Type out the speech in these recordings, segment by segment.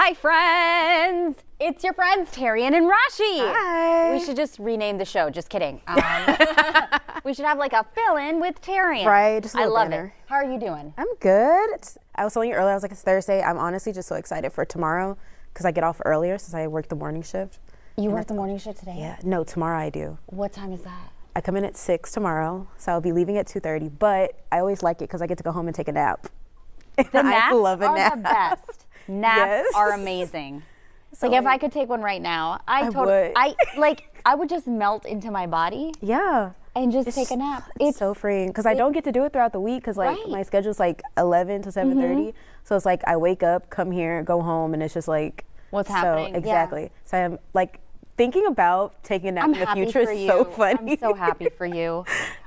Hi, friends. It's your friends, Taryn and Rashi. Hi. We should just rename the show. Just kidding. We should have like a fill-in with Taryn. Right. Just a I little love banner. it. How are you doing? I'm good. I was telling you earlier, I was like, it's Thursday. I'm honestly just so excited for tomorrow because I get off earlier since I work the morning shift. You work the morning shift today? Yeah. No, tomorrow I do. What time is that? I come in at 6 tomorrow, so I'll be leaving at 2:30. But I always like it because I get to go home and take a nap. The naps I love a are nap. the best. Naps Yes. are amazing. So Like if I could take one right now, I would just melt into my body Yeah. and just take a nap. It's so freeing because I don't get to do it throughout the week because like Right. my schedule's like 11 to 7:30. So it's like I wake up, come here, go home, and it's just like What's so, happening? Yeah. Exactly. So I'm like thinking about taking a nap I'm in the happy future for is you. so funny. I'm so happy for you.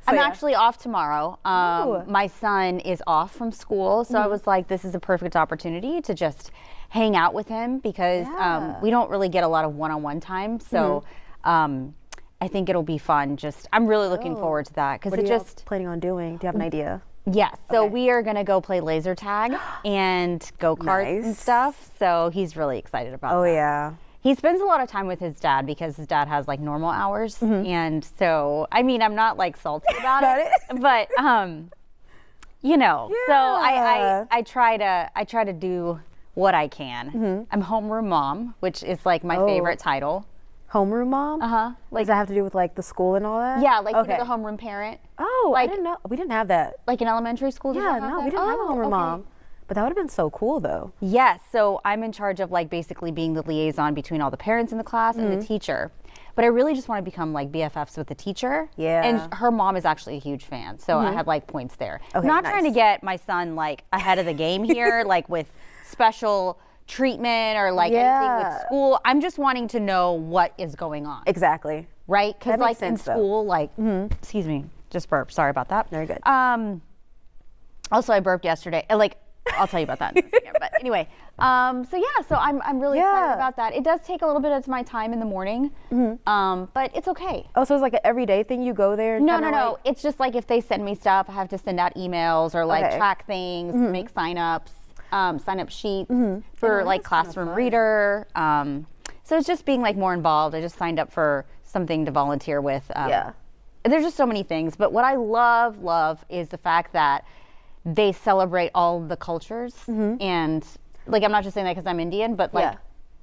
I'm yeah. actually off tomorrow. Ooh. My son is off from school, so I was like, this is a perfect opportunity to just hang out with him because Yeah. we don't really get a lot of one-on-one time. So I think it'll be fun. I'm really looking forward to that because What are it you just. planning on doing? Do you have an idea? Yes, so Okay. we are gonna go play laser tag and go-karts and Nice. stuff. So he's really excited about Oh that. yeah. He spends a lot of time with his dad because his dad has like normal hours, and so I mean I'm not like salty about About it, but you know, so Yeah. I try to do what I can. I'm homeroom mom, which is like my favorite title. Homeroom mom? Like, does that have to do with like the school and all that? Yeah, like okay. you're the homeroom parent. Oh, like- I didn't know. We didn't have that. Like in elementary school, did you Yeah, have no, that? we didn't have a Oh, homeroom okay. mom. But that would have been so cool though. Yes, so I'm in charge of like basically being the liaison between all the parents in the class and the teacher. But I really just want to become like BFFs with the teacher. Yeah. And her mom is actually a huge fan, so I have like points there. Okay, Not trying to nice. get my son like ahead of the game here, like with special treatment or like anything Yeah. with school. I'm just wanting to know what is going on, Exactly. right? Because That makes like in sense, though. school, like, excuse me, just burped. Sorry about that. Very good. Also, I burped yesterday. Like, I'll tell you about that in a second. But anyway, so I'm really excited Yeah. about that. It does take a little bit of my time in the morning, but it's okay. Oh, so it's like an everyday thing. You go there. And No. kinda like- It's just like if they send me stuff, I have to send out emails or like Okay. track things, make sign-ups, sign-up sheets for Yeah, like that's kinda classroom fun. reader. So it's just being like more involved. I just signed up for something to volunteer with. Yeah. There's just so many things, but what I love is the fact that they celebrate all the cultures, and like I'm not just saying that because I'm Indian, but like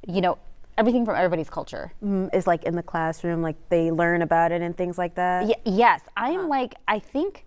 you know everything from everybody's culture. Is like in the classroom, like they learn about it and things like that. Yes, I am like I think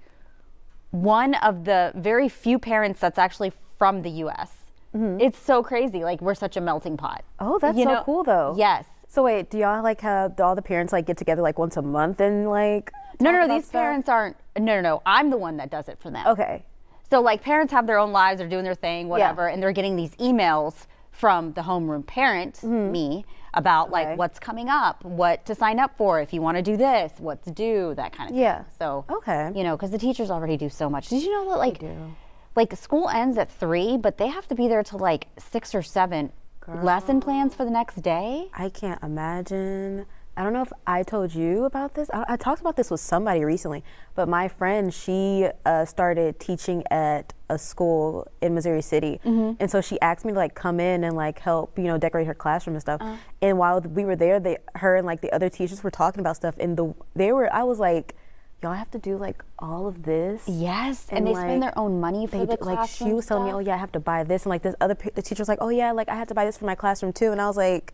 one of the very few parents that's actually from the U.S. It's so crazy. Like we're such a melting pot. Oh, that's You so know- cool though. Yes. So wait, do y'all like have do all the parents like get together like once a month and like? No. talk about These stuff? parents aren't. No. I'm the one that does it for them. Okay. So like parents have their own lives, they're doing their thing, whatever, and they're getting these emails from the homeroom parent, me, about Okay. like what's coming up, what to sign up for, if you want to do this, what to do, that kind of Yeah. thing. So, Okay. you know, because the teachers already do so much. Did you know that do. like school ends at 3, but they have to be there till like 6 or 7 lesson plans for the next day? I can't imagine. I don't know if I told you about this. I talked about this with somebody recently, but my friend, she started teaching at a school in Missouri City. And so she asked me to like come in and like help, you know, decorate her classroom and stuff. And while we were there, her and like the other teachers were talking about stuff and I was like, y'all have to do like all of this. Yes, and they like, spend their own money for the classroom like she was telling me, stuff. oh yeah, I have to buy this, and like this other the teacher was like, oh yeah, like I had to buy this for my classroom too, and I was like,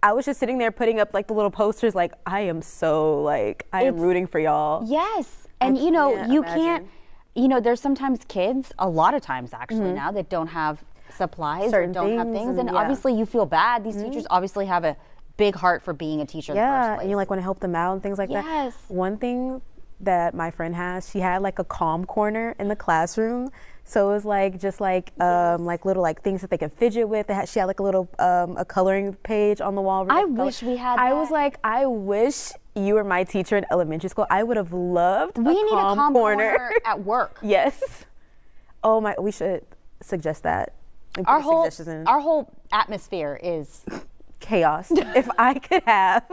I was just sitting there putting up like the little posters, like I am so like I am rooting for y'all. Yes, and you know can't you imagine. can't. You know, there's sometimes kids, a lot of times actually now, that don't have supplies Certain or don't have things things, and and yeah. obviously you feel bad. These teachers obviously have a big heart for being a teacher in the first Yeah, place. and you like want to help them out and things like that. Yes. One thing that my friend has, she had like a calm corner in the classroom. So it was like just like like little like things that they could fidget with. She had like a little a coloring page on the wall. I wish we had I that. was like, I wish you were my teacher in elementary school. I would have loved We a need calm a calm corner. at work. Yes. Oh my, we should suggest that. We put Our the whole suggestions in. our whole atmosphere is. Chaos. If I could have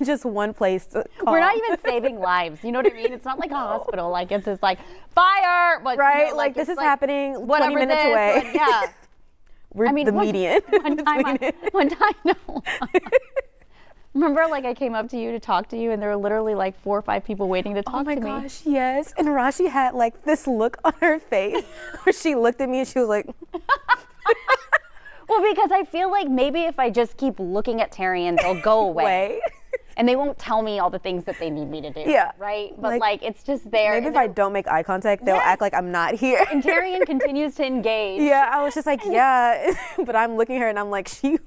just one place to call. We're not even saving lives. You know what I mean? It's not like a hospital. Like it's just like fire. But, you Right, know, like this it's is happening 20 whatever minutes this, away. like, yeah. We're the median. One time, no. Remember, like, I came up to you to talk to you, and there were literally like 4 or 5 people waiting to talk to me. Oh my gosh, yes. And Rashi had like this look on her face where she looked at me and she was like. Well, because I feel like maybe if I just keep looking at Tyrion, they'll go away. And they won't tell me all the things that they need me to do. Yeah. Right? But like it's just there. Maybe if I don't make eye contact, they'll act like I'm not here. And Tyrion continues to engage. Yeah, I was just like, yeah. But I'm looking at her and I'm like, she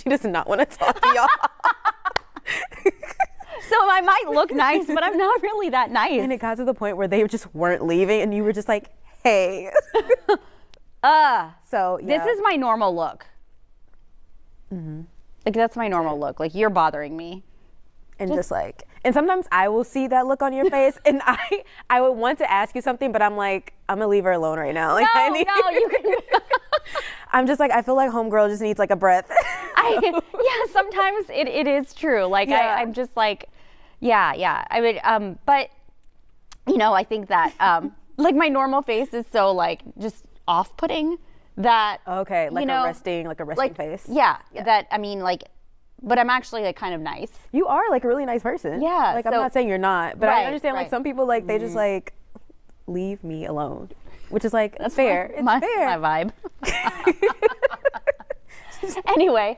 does not want to talk to y'all. So I might look nice, but I'm not really that nice. And it got to the point where they just weren't leaving and you were just like, hey. So yeah. This is my normal look. Like that's my normal look. Like you're bothering me. And just like, and sometimes I will see that look on your face, and I would want to ask you something, but I'm like, I'm gonna leave her alone right now. Like, no, you can. I'm just like, I feel like homegirl just needs like a breath. Yeah, sometimes it is true. Like I'm just like, yeah. I would, but you know, I think that like my normal face is so like just off-putting that. Okay, like a resting face. Yeah, that I mean like. But I'm actually like kind of nice. You are like a really nice person. Yeah. Like I'm not saying you're not, but I understand like some people like they just like leave me alone, which is like that's fair. It's fair. My vibe. Anyway,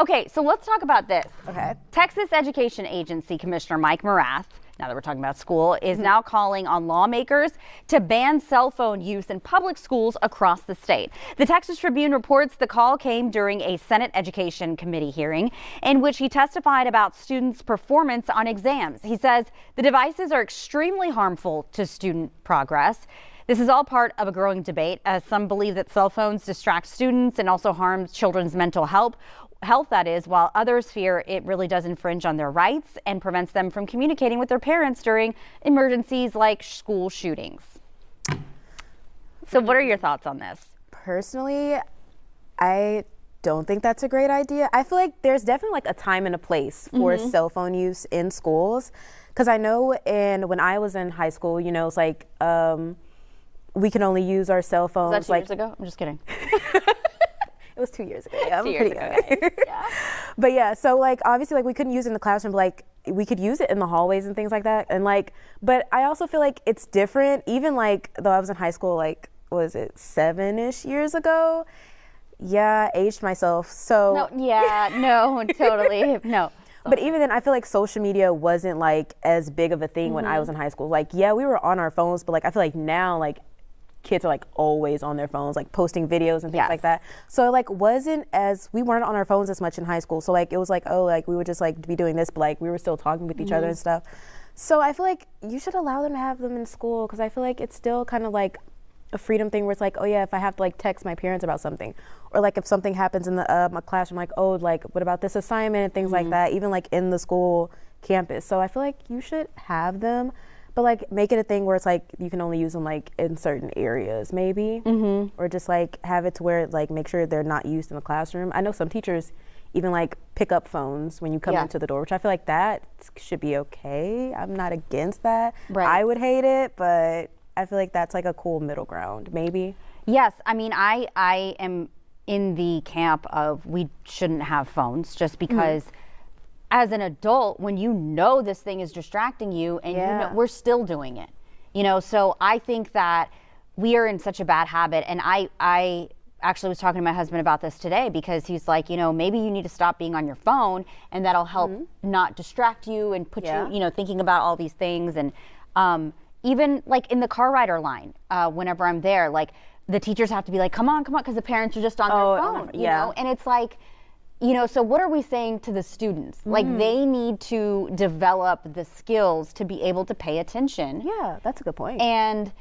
okay, so let's talk about this. Okay. Texas Education Agency Commissioner Mike Morath, now that we're talking about school, is now calling on lawmakers to ban cell phone use in public schools across the state. The Texas Tribune reports the call came during a Senate Education Committee hearing in which he testified about students' performance on exams. He says the devices are extremely harmful to student progress. This is all part of a growing debate, as some believe that cell phones distract students and also harm children's mental health, that is, while others fear it really does infringe on their rights and prevents them from communicating with their parents during emergencies like school shootings. So what are your thoughts on this? Personally, I don't think that's a great idea. I feel like there's definitely like a time and a place for cell phone use in schools. Because I know when I was in high school, you know, it's like we can only use our cell phones. Was that 2 years ago? I'm just kidding. It was 2 years ago. Yeah, 2 years ago. Yeah. But yeah, so like obviously like we couldn't use it in the classroom, but like we could use it in the hallways and things like that. And like, but I also feel like it's different. Even like though I was in high school, like was it 7-ish years ago? Yeah, aged myself. So no, totally no. But even then, I feel like social media wasn't like as big of a thing when I was in high school. Like, yeah, we were on our phones, but like I feel like now like kids are like always on their phones, like posting videos and things like that. So like we weren't on our phones as much in high school. So like it was like, oh, like we would just like be doing this, but like we were still talking with each other and stuff. So I feel like you should allow them to have them in school, because I feel like it's still kind of like a freedom thing where it's like, oh yeah, if I have to like text my parents about something, or like if something happens in the my classroom, like, oh, like what about this assignment and things like that, even like in the school campus. So I feel like you should have them, but like make it a thing where it's like you can only use them like in certain areas maybe, or just like have it to where like make sure they're not used in the classroom. I know some teachers even like pick up phones when you come into the door, which I feel like that should be okay. I'm not against that. I would hate it, but I feel like that's like a cool middle ground, maybe. Yes, I mean, I am in the camp of we shouldn't have phones, just because as an adult, when you know this thing is distracting you and you know, we're still doing it, you know, so I think that we are in such a bad habit. And I actually was talking to my husband about this today, because he's like, you know, maybe you need to stop being on your phone, and that'll help not distract you and put you, you know, thinking about all these things. And even like in the car rider line, whenever I'm there, like the teachers have to be like, come on, because the parents are just on their phone, you know? And it's like, you know, so what are we saying to the students? Like they need to develop the skills to be able to pay attention. Yeah, that's a good point. And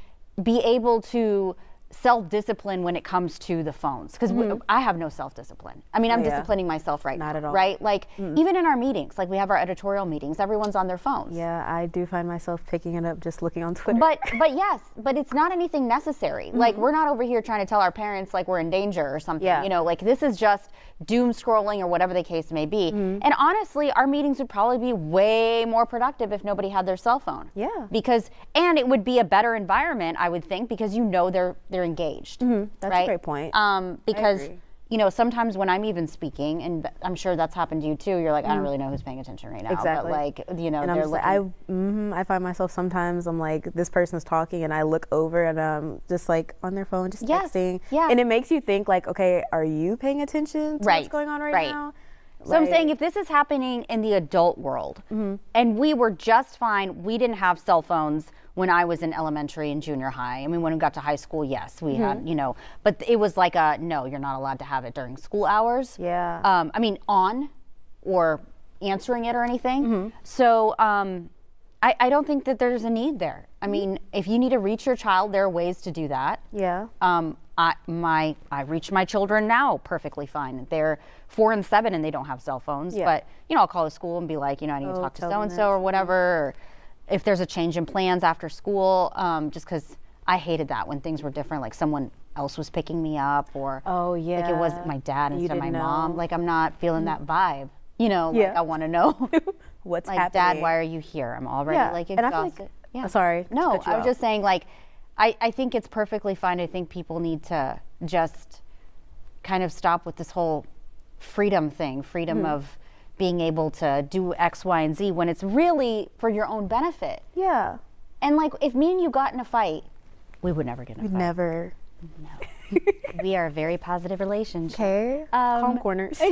be able to self-discipline when it comes to the phones, because I have no self-discipline. I mean, I'm disciplining myself right now. Not at all. Right? Like even in our meetings, like we have our editorial meetings, everyone's on their phones. Yeah, I do find myself picking it up, just looking on Twitter. But yes, but it's not anything necessary. Like we're not over here trying to tell our parents like we're in danger or something. You know, like this is just doom scrolling or whatever the case may be. And honestly, our meetings would probably be way more productive if nobody had their cell phone. Yeah. And it would be a better environment, I would think, because you know they're they're engaged. That's right? a great point. Because agree. you know, sometimes when I'm even speaking, and I'm sure that's happened to you too, you're like, I don't really know who's paying attention right now. Exactly. But like, you know, And they're I'm just looking. like, I find myself sometimes, I'm like, this person's talking and I look over and I'm just like on their phone, just Yes. texting. Yeah. And it makes you think like, okay, are you paying attention to what's going on right now? So I'm saying if this is happening in the adult world, and we were just fine, we didn't have cell phones when I was in elementary and junior high. I mean, when we got to high school, yes, we had, you know, but it was like no, you're not allowed to have it during school hours. Yeah. I mean, on or answering it or anything. So I don't think that there's a need there. I mean, if you need to reach your child, there are ways to do that. Yeah. I reach my children now perfectly fine. They're 4 and 7 and they don't have cell phones. Yeah. But you know, I'll call the school and be like, you know, I need to talk to tell so them and so this. or whatever. Or if there's a change in plans after school, just because I hated that when things were different, like someone else was picking me up, or like it wasn't my dad You instead of my didn't mom. know. Like I'm not feeling that vibe. You know, like I want to know What's like, happening? Dad, why are you here? I'm already like And I feel exhausted. like, sorry. to No, cut you I was off. just saying, like, I think it's perfectly fine. I think people need to just kind of stop with this whole freedom thing, freedom of being able to do X, Y, and Z when it's really for your own benefit. Yeah. And like, if me and you got in a fight, we would never get in a fight. Never. No. We are a very positive relationship. Okay. Calm corners. Yeah.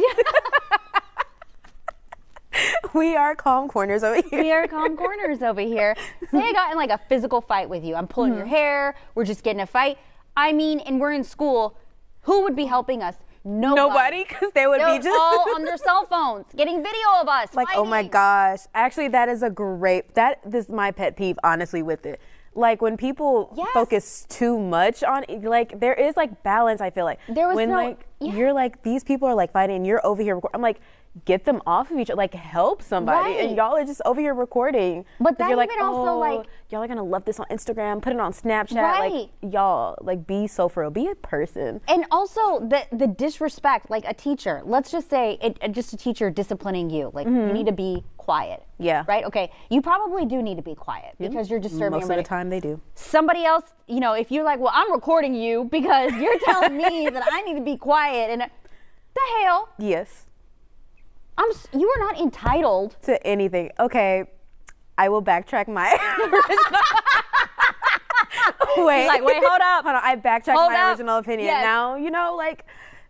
We are calm corners over here. We are calm corners over here. Say I got in like a physical fight with you. I'm pulling your hair. We're just getting a fight. I mean, and we're in school. Who would be helping us? Nobody, because they would They're be just all on their cell phones getting video of us. like, oh my fighting. gosh. Actually, that is this is my pet peeve, honestly, with it. Like when people Yes. focus too much on like there is like balance, I feel like. There was when no- like yeah. you're like these people are like fighting and you're over here I'm like, get them off of each other, like help somebody. Right. And y'all are just over here recording. But 'Cause that you're like, even also, oh, like- y'all are gonna love this on Instagram, put it on Snapchat. Right. Like y'all, like be so for real, be a person. And also the disrespect, like a teacher. Let's just say just a teacher disciplining you. Like you need to be quiet. Yeah. Right. Okay. You probably do need to be quiet because you're disturbing Most of everybody. the time they do. Somebody else, you know, if you're like, well, I'm recording you because you're telling me that I need to be quiet, and the hell, Yes. you are not entitled. To anything. Okay, I will backtrack my wait. Like, wait, hold up. Hold on, I backtracked Hold my up. original opinion. Yes. Now, you know, like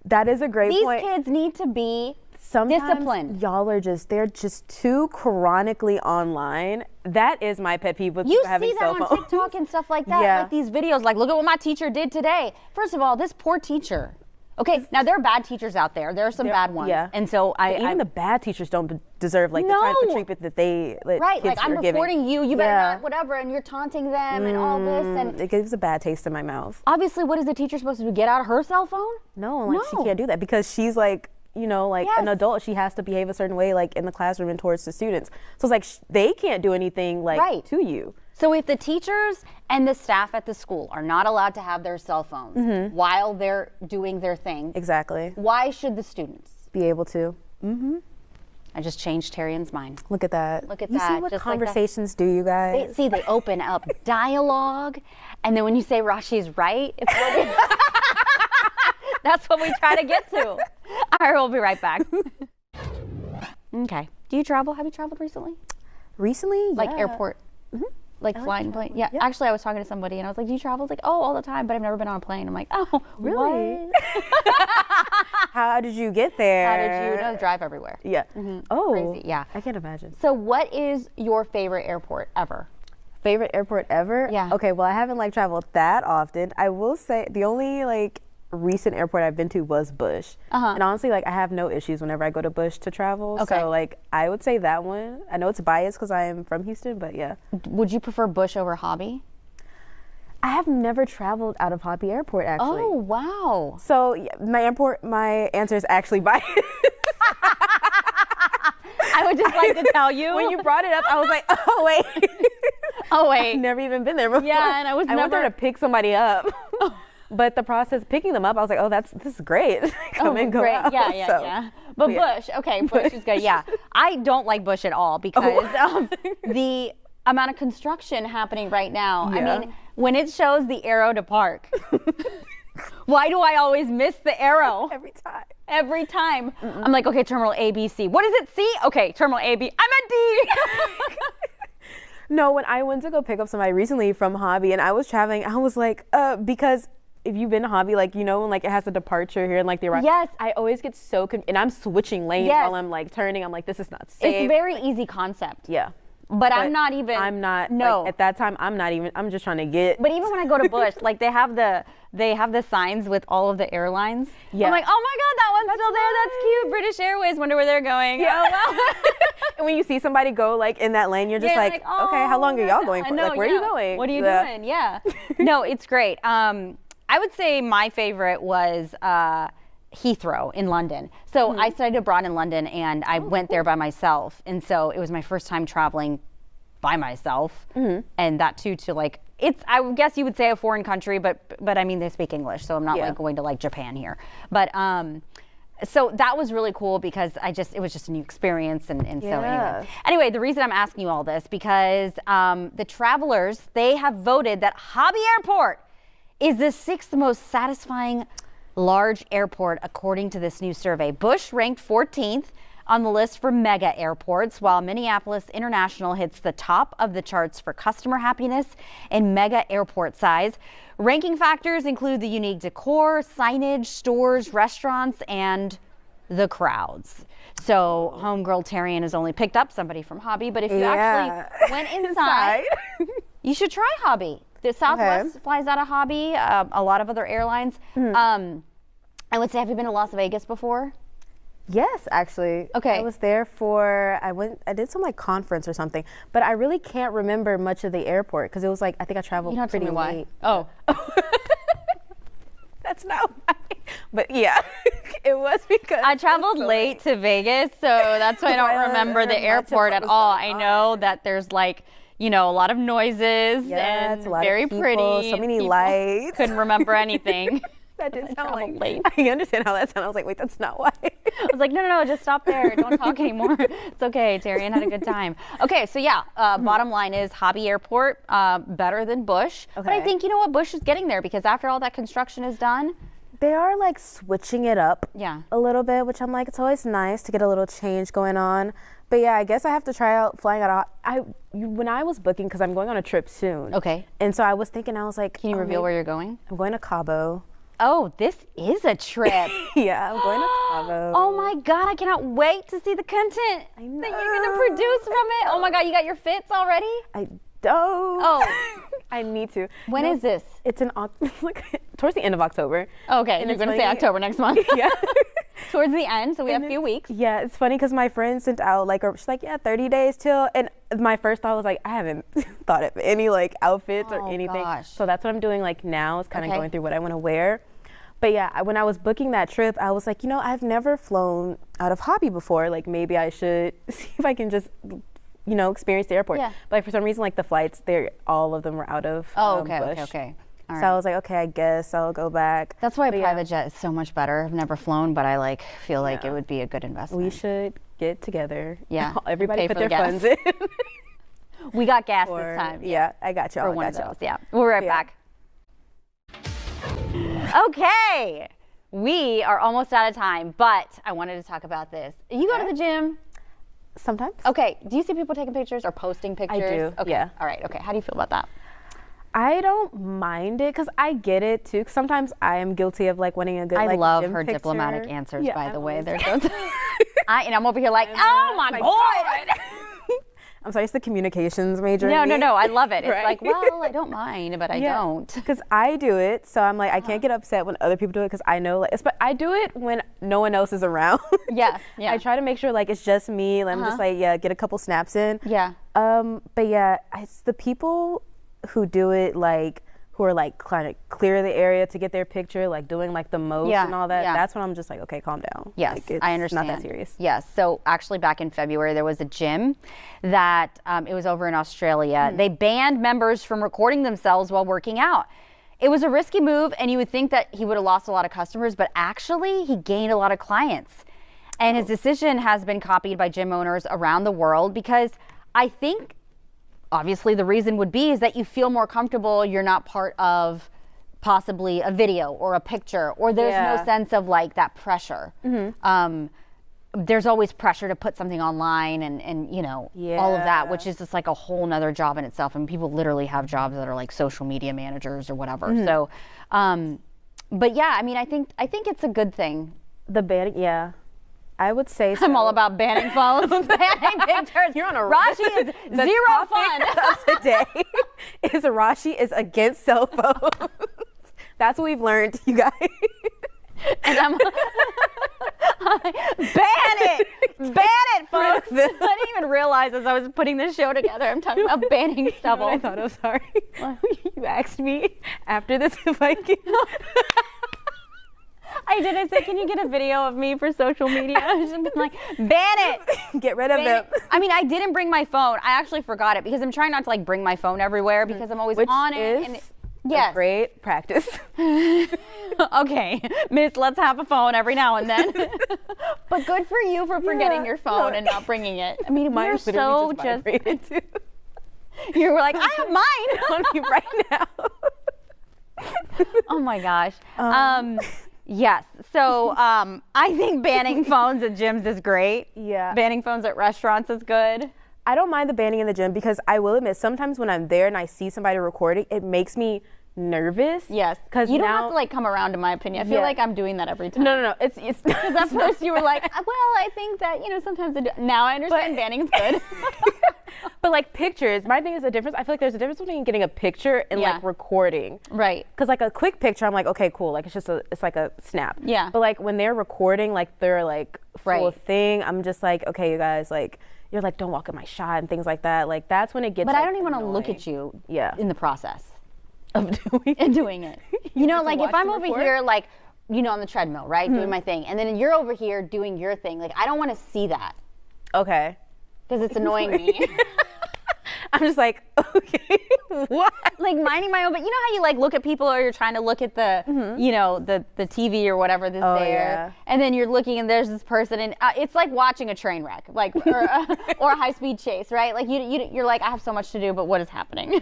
that is a great These point. kids need to be Sometimes disciplined. y'all are they're just too chronically online. That is my pet peeve with You having see that cell on phones. TikTok and stuff like that, Yeah. like these videos, like, look at what my teacher did today. First of all, this poor teacher. Okay, now there are bad teachers out there. There are some bad ones. yeah. And so Even the bad teachers don't deserve like No. the treatment that they right, kids like I'm are giving. recording you, you better Yeah. not, whatever, and you're taunting them and all this. And It gives a bad taste in my mouth. obviously, what is the teacher supposed to do? Get out of her cell phone? No, like she No. can't do that because she's like, you know, like an Yes. adult. She has to behave a certain way, like in the classroom and towards the students. So it's like they can't do anything like Right. to you. So if the teachers and the staff at the school are not allowed to have their cell phones while they're doing their thing, Exactly. why should the students? Be able to. I just changed Tarian's mind. Look at that. Look at you that, see what just like that. conversations do, you guys? They open up dialogue, and then when you say Rashi's right, it's really that's what we try to get to. All right, we'll be right back. Okay. Do you travel? Have you traveled recently? Recently, Like yeah. airport? Like flying plane? Yeah. Yeah. Actually, I was talking to somebody, and I was like, do you travel? It's like, oh, all the time, but I've never been on a plane. I'm like, oh, Really? what? How did you get there? How did you know? Drive everywhere. Yeah. Oh, Crazy, yeah. I can't imagine. So what is your favorite airport ever? Favorite airport ever? Yeah. Okay, well, I haven't like traveled that often. I will say the only like recent airport I've been to was Bush. And honestly, like I have no issues whenever I go to Bush to travel. Okay. So like I would say that one. I know it's biased because I am from Houston, but yeah. Would you prefer Bush over Hobby? I have never traveled out of Hobby Airport actually. Oh, wow. So yeah, my answer is actually biased. I would just like to tell you. When you brought it up, I was like, oh wait. Oh, wait. I've never even been there before. Yeah, and I was went there never- to pick somebody up. But the process of picking them up, I was like, oh, this is great. Come and go great. out. Yeah. So, Yeah. But yeah. Bush, okay, Bush is good. Yeah. I don't like Bush at all because the amount of construction happening right now. Yeah. I mean, when it shows the arrow to park. Why do I always miss the arrow? Every time. Every time. I'm like, okay, terminal A, B, C. What is it, C? Okay, terminal A, B. I'm at D. No, when I went to go pick up somebody recently from Hobby and I was traveling, I was like, because if you've been to Hobby, like, you know, like it has a departure here and like the arrival. Yes. I always get so and I'm switching lanes while I'm like turning. I'm like, this is not safe. It's a very easy concept. Yeah. But I'm not even. I'm not. No. Like, at that time, I'm not even. I'm just trying to get. But even when I go to Bush, like they have the signs with all of the airlines. Yeah. I'm like, oh my God, that one's still there. That's cute. British Airways. Wonder where they're going. Yeah. Oh, wow. And when you see somebody go like in that lane, you're just like, oh, okay, how long are y'all going for? know, Like, where are you going? What are you doing? Yeah. No, it's great. I would say my favorite was Heathrow in London. So I studied abroad in London, and I went there by myself, and so it was my first time traveling by myself, and that too to like I guess you would say a foreign country, but I mean they speak English, so I'm not like going to like Japan here. But so that was really cool because it was just a new experience, and so anyway, the reason I'm asking you all this because the travelers, they have voted that Hobby Airport is the 6th most satisfying large airport according to this new survey. Bush ranked 14th on the list for mega airports, while Minneapolis International hits the top of the charts for customer happiness and mega airport size. Ranking factors include the unique decor, signage, stores, restaurants, and the crowds. So homegirl Tarian has only picked up somebody from Hobby, but if you actually went inside, you should try Hobby. The Southwest flies out of Hobby, a lot of other airlines. I would say, have you been to Las Vegas before? Yes, actually. Okay. I was there I did some like conference or something, but I really can't remember much of the airport because it was like, I think I traveled pretty late. Oh. That's not why. But yeah, it was because I traveled late to Vegas, so that's why I don't remember the airport at all. I know that there's like, you know, a lot of noises and a lot very of people, pretty. so many lights. Couldn't remember anything. That did sound like late. I understand how that sounded. I was like, wait, that's not why. I was like, no, just stop there. Don't talk anymore. It's okay. Tarian had a good time. Okay, so yeah, bottom line is Hobby Airport better than Bush. Okay. But I think, you know what, Bush is getting there because after all that construction is done, they are like switching it up a little bit, which I'm like, it's always nice to get a little change going on. But yeah, I guess I have to try out flying out of when I was booking, because I'm going on a trip soon. Okay. And so I was thinking, I was like, can you reveal where you're going? I'm going to Cabo. Oh, this is a trip. Yeah, I'm going to Cabo. Oh my God, I cannot wait to see the content that you're going to produce from it. Oh my God, you got your fits already? I don't. Oh. I need to. When is this? It's towards the end of October. Okay, and you're going to say October next month. Yeah. Towards the end, so we have a few weeks. Yeah, it's funny because my friend sent out she's like, 30 days till, and my first thought was like, I haven't thought of any like outfits or anything. Gosh. So that's what I'm doing like now is kind of going through what I want to wear. But yeah, when I was booking that trip, I was like, you know, I've never flown out of Hobby before. Like maybe I should see if I can just, you know, experience the airport. Yeah. But like, for some reason, like the flights, all of them were out of Bush. Okay. All so I was like, okay, I guess I'll go back. That's why a private jet is so much better. I've never flown, but I feel like it would be a good investment. We should get together. Yeah. Everybody put their funds in. We got gas this time. Yeah, I got you. For one of those, yeah. We'll be right back. Okay. We are almost out of time, but I wanted to talk about this. You go to the gym? Sometimes. Okay. Do you see people taking pictures or posting pictures? I do. Okay. Yeah. All right. Okay. How do you feel about that? I don't mind it because I get it too. Sometimes I am guilty of like wanting a good. I like, love gym her picture. diplomatic answers. By the way, they're so. and I'm over here like, oh my God. I'm sorry, it's the communications major. No, I love it. It's right? like, well, I don't mind, but I don't. Because I do it, so I'm like, I can't get upset when other people do it because I know, like, but I do it when no one else is around. Yes, yeah. I try to make sure like it's just me. I'm just like, get a couple snaps in. Yeah. But yeah, it's the people who do it like, who are like trying to clear the area to get their picture, like doing like the most and all that. That's when I'm just like, okay, calm down. Yes, like, I understand. Not that serious. Yes. So actually back in February, there was a gym that it was over in Australia. They banned members from recording themselves while working out. It was a risky move, and you would think that he would have lost a lot of customers, but actually he gained a lot of clients. And his decision has been copied by gym owners around the world because I think obviously the reason would be is that you feel more comfortable. You're not part of possibly a video or a picture, or there's no sense of like that pressure. There's always pressure to put something online and you know, all of that, which is just like a whole nother job in itself. And people literally have jobs that are like social media managers or whatever. So, but yeah, I mean, I think it's a good thing. The banning, I would say so. I'm all about banning phones, banning pictures. You're on a Rashi is zero fun. Today is Rashi is against cell phones. That's what we've learned, you guys. And I'm ban it, folks. I didn't even realize as I was putting this show together, I'm talking about banning stuff. I thought, I'm sorry. You asked me after this if I can. I did. I said, can you get a video of me for social media? I was just like, ban it. Get rid of them. I mean, I didn't bring my phone. I actually forgot it because I'm trying not to like bring my phone everywhere because I'm always on it. And yes. Great practice. Okay, Miss, let's have a phone every now and then. But good for you for forgetting your phone and not bringing it. I mean, we're so just you were like, I have mine on me right now. Oh my gosh. Yes. So I think banning phones at gyms is great. Yeah. Banning phones at restaurants is good. I don't mind the banning in the gym because I will admit sometimes when I'm there and I see somebody recording, it makes me nervous. Yes. Because you don't have to like come around, in my opinion. I feel like I'm doing that every time. No. It's because at first you were like, well, I think that, you know, sometimes now I understand banning is good. But like pictures, my thing is a difference. I feel like there's a difference between getting a picture and like recording. Right. Because like a quick picture, I'm like, okay, cool. Like it's like a snap. Yeah. But like when they're recording, like they're like full thing, I'm just like, okay, you guys, like you're like, don't walk in my shot and things like that. Like that's when it gets. But like, I don't even want to look at you. In the process of doing it. You know, like if I'm over here, like, you know, on the treadmill, right, doing my thing, and then you're over here doing your thing. Like I don't want to see that. Okay. Because it's annoying me. I'm just like, okay, what? Like minding my own, but you know how you like look at people or you're trying to look at the, you know, the TV or whatever that's there. Yeah. And then you're looking and there's this person and it's like watching a train wreck, like, or a high-speed chase, right? Like you're like, I have so much to do, but what is happening?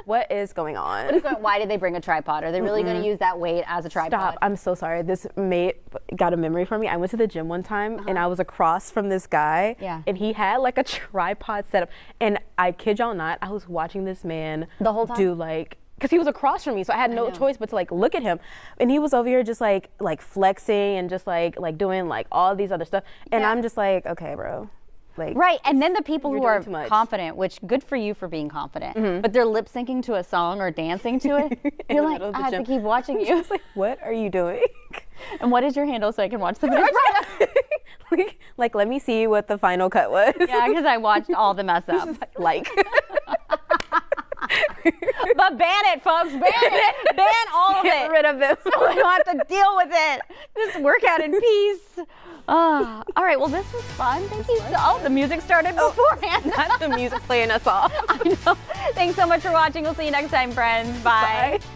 What is going on? Why did they bring a tripod? Are they really going to use that weight as a tripod? Stop, I'm so sorry. This mate got a memory for me. I went to the gym one time and I was across from this guy and he had like a tripod set up and I kid y'all not, I was watching this man the whole time do like, because he was across from me, so I had no choice but to like look at him, and he was over here just like flexing and just like doing like all these other stuff, and I'm just like, okay, bro, like right. And then the people who are confident, which good for you for being confident, but they're lip syncing to a song or dancing to it. You're like, I have to keep watching you. Just like, what are you doing? And what is your handle so I can watch the video? Like, let me see what the final cut was. Yeah, because I watched all the mess up. Like. But ban it, folks. Ban it. Ban all of it. Get rid of this. So I don't have to deal with it. Just work out in peace. All right. Well, this was fun. Thank you. Oh, the music started beforehand. Not the music playing us off. I know. Thanks so much for watching. We'll see you next time, friends. Bye. Bye.